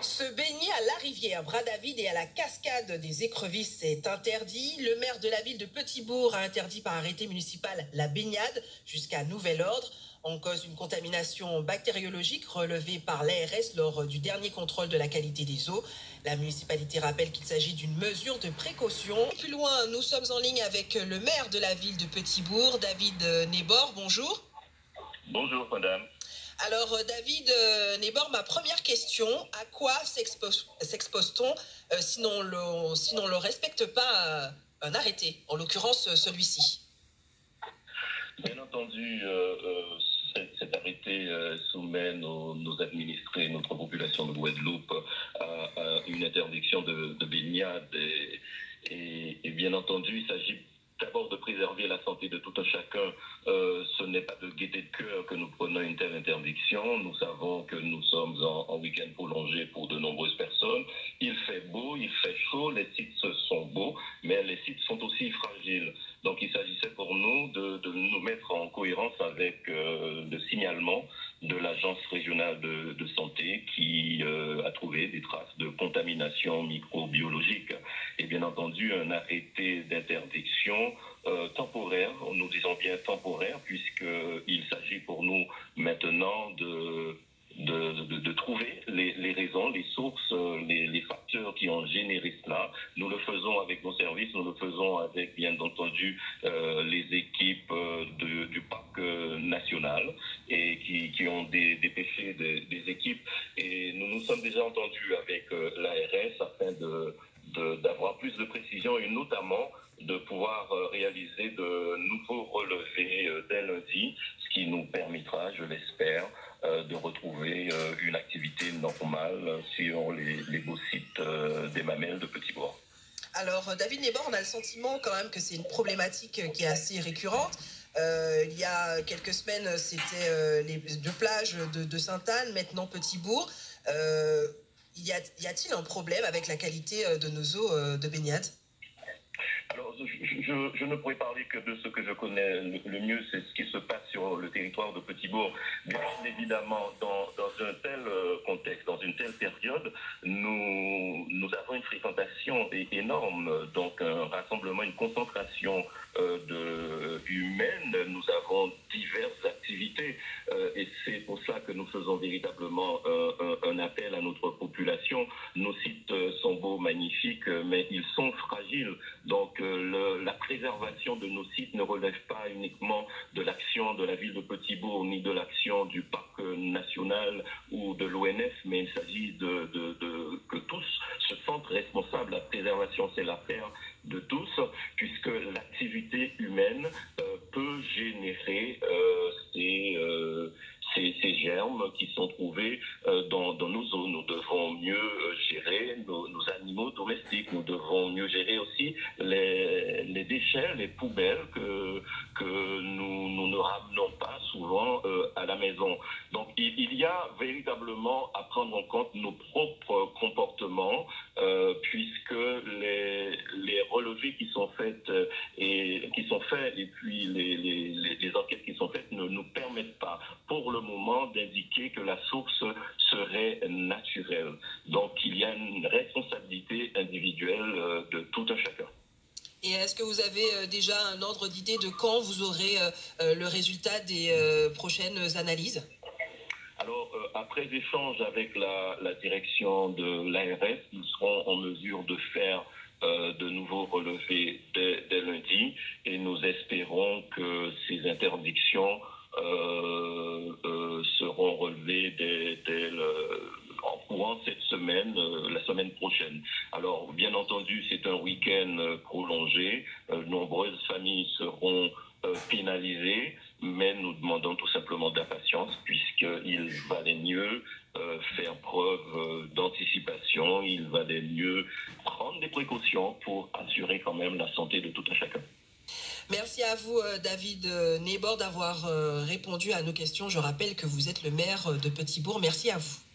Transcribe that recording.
Se baigner à la rivière Bras-David et à la cascade des écrevisses est interdit. Le maire de la ville de Petit-Bourg a interdit par arrêté municipal la baignade jusqu'à nouvel ordre. En cause une contamination bactériologique relevée par l'ARS lors du dernier contrôle de la qualité des eaux. La municipalité rappelle qu'il s'agit d'une mesure de précaution. Plus loin, nous sommes en ligne avec le maire de la ville de Petit-Bourg, David Nébor. Bonjour. Bonjour, madame. Alors, David Nébor, ma première question, à quoi s'expose-t-on si l'on ne respecte pas un arrêté, en l'occurrence celui-ci? Bien entendu, cet arrêté soumet nos administrés, notre population de Guadeloupe à une interdiction de baignade et bien entendu, il s'agit d'abord de préserver la santé de tout un chacun. Ce n'est pas de gaieté de cœur que nous prenons une telle interdiction. Nous savons que nous sommes en week-end prolongé pour de nombreuses personnes. Il fait beau, il fait chaud, les sites sont beaux, mais les sites sont aussi fragiles. Donc il s'agissait pour nous de nous mettre en cohérence avec le signalement de l'Agence régionale de santé qui a trouvé des traces de contamination microbiologique. Et bien entendu, un arrêté d'interdiction temporaire, nous disons bien temporaire, puisqu'il s'agit pour nous maintenant de trouver les raisons, les sources, les facteurs qui ont généré cela. Nous le faisons avec nos services, nous le faisons avec, bien entendu, les équipes du parc national et qui ont dépêché des équipes. Et nous nous sommes déjà entendus avec l'ARS afin d'avoir plus de précision et notamment de pouvoir réaliser de nouveaux relevés dès lundi, ce qui nous permettra, je l'espère, de retrouver une activité normale sur les beaux sites des Mamelles de Petit-Bourg. Alors, David Nébor, on a le sentiment quand même que c'est une problématique qui est assez récurrente. Il y a quelques semaines, c'était les deux plages de Sainte-Anne, maintenant Petit-Bourg. Y a-t-il un problème avec la qualité de nos eaux de baignade? Alors, je ne pourrais parler que de ce que je connais le mieux, c'est ce qui se passe sur le territoire de Petit-Bourg. Bien évidemment, dans un tel contexte, dans une telle période, nous avons une fréquentation énorme, donc un rassemblement, une concentration humaine. Nous avons diverses activités et c'est pour ça que nous faisons véritablement un appel à notre population. Nos sites sont beaux, magnifiques, mais ils sont fragiles. Donc la préservation de nos sites ne relève pas uniquement de l'action de la ville de Petit-Bourg ni de l'action du parc national ou de l'ONF, mais il s'agit que tous se sentent responsables. La préservation, c'est l'affaire de tous, puisque l'activité humaine peut générer ces germes qui sont trouvés dans nos eaux. Nous devons mieux gérer nos animaux domestiques. Nous devons mieux gérer aussi les déchets, les poubelles que nous ne ramenons pas souvent à la maison. Donc il y a véritablement à prendre en compte nos propres comportements puisque les relevés qui sont faits et puis les enquêtes qui sont faites ne nous permettent pas pour le moment d'indiquer que la source serait naturelle. Donc il y a une responsabilité individuelle de tout un chacun. Et est-ce que vous avez déjà un ordre d'idée de quand vous aurez le résultat des prochaines analyses? Alors, après échange avec la direction de l'ARS, nous serons en mesure de faire de nouveaux relevés dès lundi et nous espérons que ces interdictions seront relevées en courant cette semaine, la semaine prochaine. Alors, bien entendu, c'est un week-end prolongé. Nombreuses familles seront pénalisées, mais nous demandons tout simplement de la patience, puisqu'il valait mieux faire preuve d'anticipation, il valait mieux prendre des précautions pour assurer quand même la santé de tout un chacun. Merci à vous, David Nébor, d'avoir répondu à nos questions. Je rappelle que vous êtes le maire de Petit-Bourg. Merci à vous.